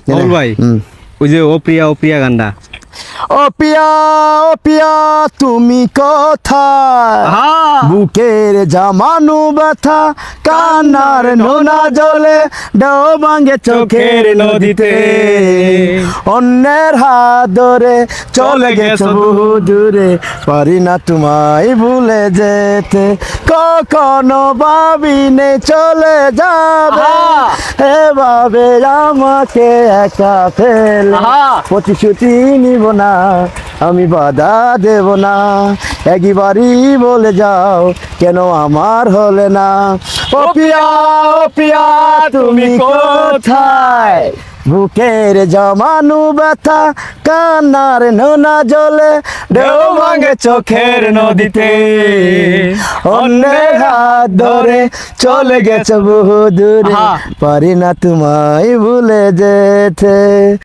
বাবুল ভাই ওই যে ও প্রিয়া গানটা ও পিয়া তুমি কোথায় বুকের জামানু ব্যথা কান্নার নোনা জলে ঢেউ ভাঙে চোখের নদীতে অন্যের হাত ধরে চলে গেছো বহু দূরে পারি না তোমায় ভুলে যেতে কখনো ভাবিনে চলে যাবে এভাবে আমাকে একা ফেলে প্রতিশ্রুতি নিব না আমি বাধা দেব না একবারই বলে যাও কেন আমার হলে না ও পিয়া তুমি কোথায় বুকের জমানু ব্যথা কান্নার নোনা জলে ঢেউ ভাঙে চোখের নদীতে অন্যের হাত ধরে চলে গেছে বহু দূরে পারি না তোমায় ভুলে যেতে।